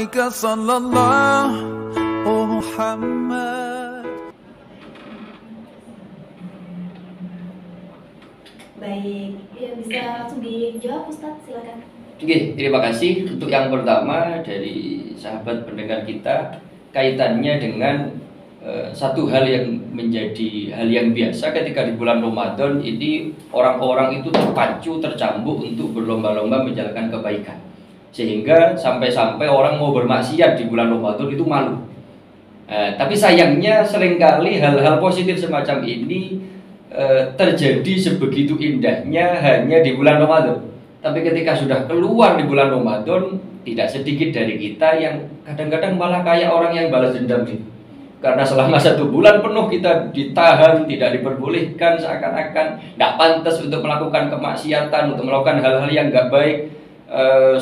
عليك صلى الله محمد. Baik, ya bisa langsung dijawab Ustadz, silakan. Oke, terima kasih untuk yang pertama dari sahabat pendengar kita, kaitannya dengan satu hal yang menjadi hal yang biasa ketika di bulan Ramadan ini orang-orang itu terpacu, tercambuk untuk berlomba-lomba menjalankan kebaikan, sehingga sampai-sampai orang mau bermaksiat di bulan Ramadan itu malu. Tapi sayangnya seringkali hal-hal positif semacam ini terjadi sebegitu indahnya hanya di bulan Ramadan. Tapi ketika sudah keluar di bulan Ramadan, tidak sedikit dari kita yang kadang-kadang malah kayak orang yang balas dendam itu. Karena selama 1 bulan penuh kita ditahan, tidak diperbolehkan, seakan-akan nggak pantas untuk melakukan kemaksiatan, untuk melakukan hal-hal yang nggak baik.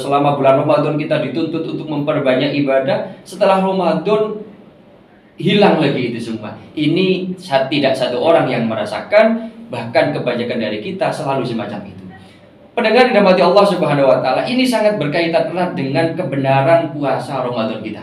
Selama bulan Ramadan kita dituntut untuk memperbanyak ibadah. Setelah Ramadan hilang lagi itu semua. Ini tidak satu orang yang merasakan, bahkan kebanyakan dari kita selalu semacam itu. Pendengar dirahmati Allah Subhanahu wa taala, ini sangat berkaitan erat dengan kebenaran puasa Ramadan kita.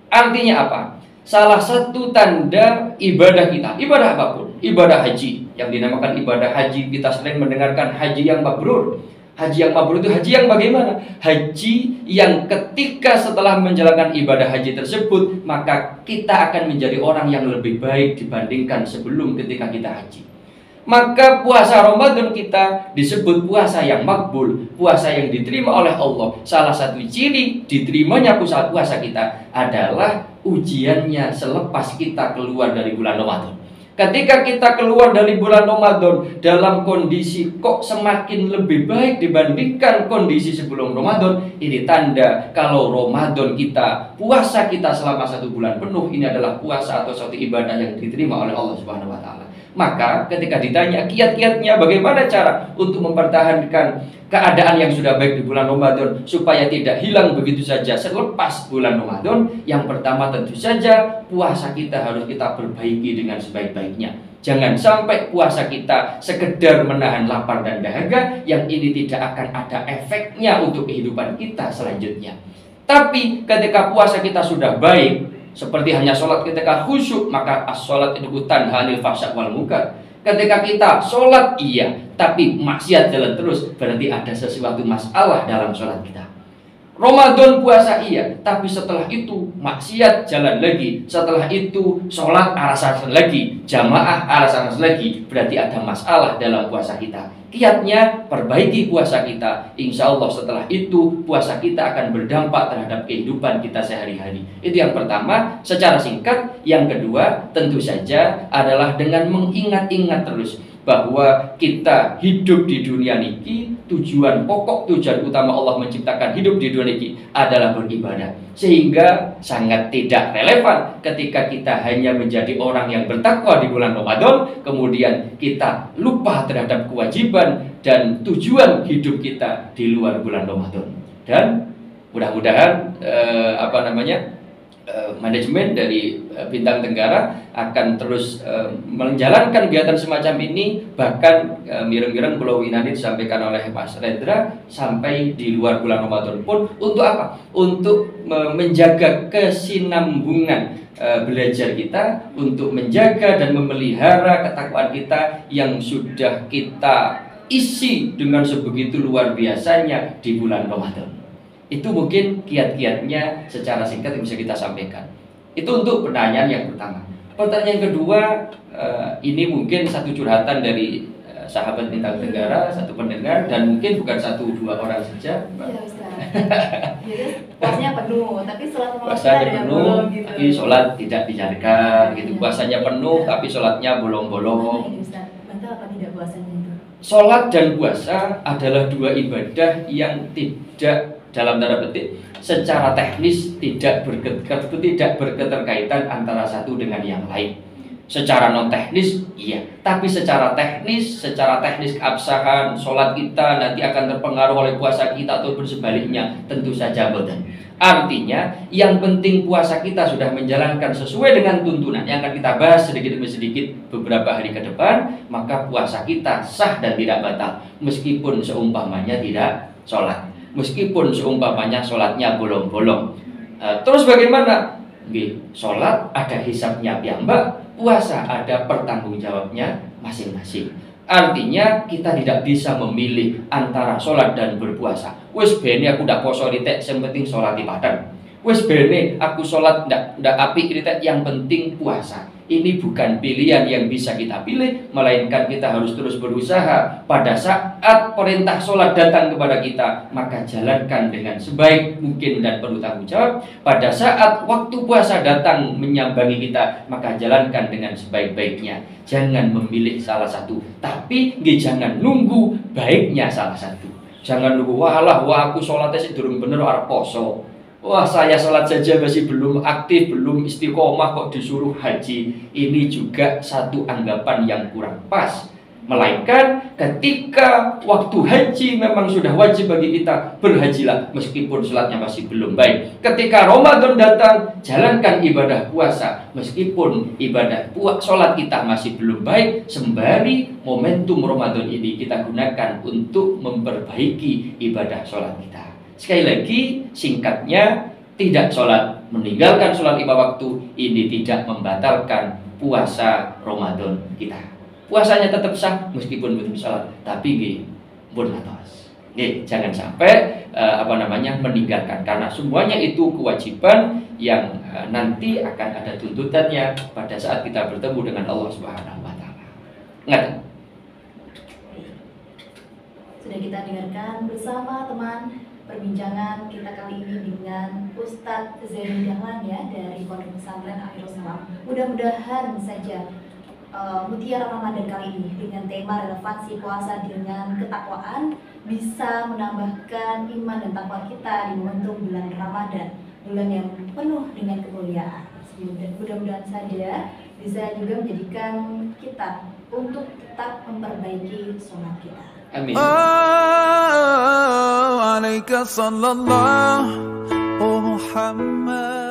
Artinya apa? Salah satu tanda ibadah kita, ibadah apapun, ibadah haji yang dinamakan ibadah haji, kita sering mendengarkan haji yang mabrur. Haji yang mabrur itu haji yang bagaimana? Haji yang ketika setelah menjalankan ibadah haji tersebut, maka kita akan menjadi orang yang lebih baik dibandingkan sebelum ketika kita haji. Maka puasa Ramadan kita disebut puasa yang makbul, puasa yang diterima oleh Allah. Salah satu ciri diterimanya puasa kita adalah ujiannya selepas kita keluar dari bulan Ramadan. Ketika kita keluar dari bulan Ramadan dalam kondisi kok semakin lebih baik dibandingkan kondisi sebelum Ramadan, ini tanda kalau Ramadan kita, puasa kita selama 1 bulan penuh, ini adalah puasa atau suatu ibadah yang diterima oleh Allah Subhanahu wa taala. Maka ketika ditanya kiat-kiatnya bagaimana cara untuk mempertahankan keadaan yang sudah baik di bulan Ramadan supaya tidak hilang begitu saja selepas bulan Ramadan, yang pertama tentu saja puasa kita harus kita perbaiki dengan sebaik-baiknya. Jangan sampai puasa kita sekedar menahan lapar dan dahaga, yang ini tidak akan ada efeknya untuk kehidupan kita selanjutnya. Tapi ketika puasa kita sudah baik, seperti hanya sholat ketika khusyuk, maka as-sholat itu tanha 'anil fahsya wal munkar. Ketika kita sholat iya, tapi maksiat jalan terus, berarti ada sesuatu masalah dalam sholat kita. Ramadan puasa iya, tapi setelah itu maksiat jalan lagi, setelah itu sholat arah sana lagi, jamaah arah sana lagi, berarti ada masalah dalam puasa kita. Kiatnya perbaiki puasa kita, insya Allah setelah itu puasa kita akan berdampak terhadap kehidupan kita sehari-hari. Itu yang pertama secara singkat. Yang kedua tentu saja adalah dengan mengingat-ingat terus bahwa kita hidup di dunia ini, tujuan pokok, tujuan utama Allah menciptakan hidup di dunia ini adalah beribadah. Sehingga sangat tidak relevan ketika kita hanya menjadi orang yang bertakwa di bulan Ramadan, kemudian kita lupa terhadap kewajiban dan tujuan hidup kita di luar bulan Ramadan. Dan mudah-mudahan manajemen dari Bintang Tenggara akan terus menjalankan kegiatan semacam ini, bahkan mireng-mireng Pulau Winani disampaikan oleh Mas Rendra sampai di luar bulan Ramadan pun. Untuk apa? Untuk menjaga kesinambungan belajar kita, untuk menjaga dan memelihara ketakwaan kita yang sudah kita isi dengan sebegitu luar biasanya di bulan Ramadan. Itu mungkin kiat-kiatnya secara singkat yang bisa kita sampaikan. Itu untuk pertanyaan yang pertama. Pertanyaan yang kedua, ini mungkin satu curhatan dari sahabat Bintang Tenggara, satu pendengar, dan mungkin bukan 1-2 orang saja. Iya Ustaz. Jadi puasanya penuh, tapi sholat puasanya penuh, gitu. tapi sholat tidak dijalankan. Gitu. Puasanya penuh, tapi sholatnya bolong-bolong. Ini Ustaz, batal apa tidak puasanya itu? Sholat dan puasa adalah 2 ibadah yang tidak, dalam tanda petik, secara teknis tidak berketerkaitan antara satu dengan yang lain. Secara non teknis iya, tapi secara teknis keabsahan sholat kita nanti akan terpengaruh oleh puasa kita ataupun sebaliknya, tentu saja betul. Artinya yang penting puasa kita sudah menjalankan sesuai dengan tuntunan yang akan kita bahas sedikit demi sedikit beberapa hari ke depan, maka puasa kita sah dan tidak batal meskipun seumpamanya tidak sholat, meskipun seumpamanya sholatnya bolong-bolong. Terus bagaimana? Nggih, sholat ada hisabnya piyambak, puasa ada pertanggungjawabnya masing-masing. Artinya kita tidak bisa memilih antara sholat dan berpuasa. Wes bene aku ndak poso ritek, yang penting sholat di padang. Wes bene aku sholat ndak apik ritek, yang penting puasa. Ini bukan pilihan yang bisa kita pilih, melainkan kita harus terus berusaha. Pada saat perintah sholat datang kepada kita, maka jalankan dengan sebaik mungkin dan penuh tanggung jawab. Pada saat waktu puasa datang menyambangi kita, maka jalankan dengan sebaik-baiknya. Jangan memilih salah satu, tapi jangan nunggu baiknya salah satu. Jangan nunggu, wah aku sholatnya sih durung bener arep poso. Wah, saya sholat saja masih belum aktif, belum istiqomah kok disuruh haji. Ini juga satu anggapan yang kurang pas. Melainkan ketika waktu haji memang sudah wajib bagi kita, berhajilah meskipun sholatnya masih belum baik. Ketika Ramadan datang, jalankan ibadah puasa meskipun ibadah sholat kita masih belum baik. Sembari momentum Ramadan ini kita gunakan untuk memperbaiki ibadah sholat kita. Sekali lagi, singkatnya, tidak sholat, meninggalkan sholat lima waktu, ini tidak membatalkan puasa Ramadan kita. Puasanya tetap sah meskipun belum sholat, tapi pun atas. Jangan sampai meninggalkan, karena semuanya itu kewajiban yang nanti akan ada tuntutannya pada saat kita bertemu dengan Allah Subhanahu wa taala. Ingat. Sudah kita dengarkan bersama teman perbincangan kita kali ini dengan Ustadz Zainul Dahlan ya dari Pondok Pesantren Akhirul Salam. Mudah-mudahan saja Mutiara Ramadan kali ini dengan tema relevansi puasa dengan ketakwaan bisa menambahkan iman dan takwa kita di momentum bulan Ramadan, bulan yang penuh dengan kemuliaan. Mudah-mudahan saja bisa juga menjadikan kita untuk tetap memperbaiki sholat kita. Amin. عليك صلى الله Muhammad.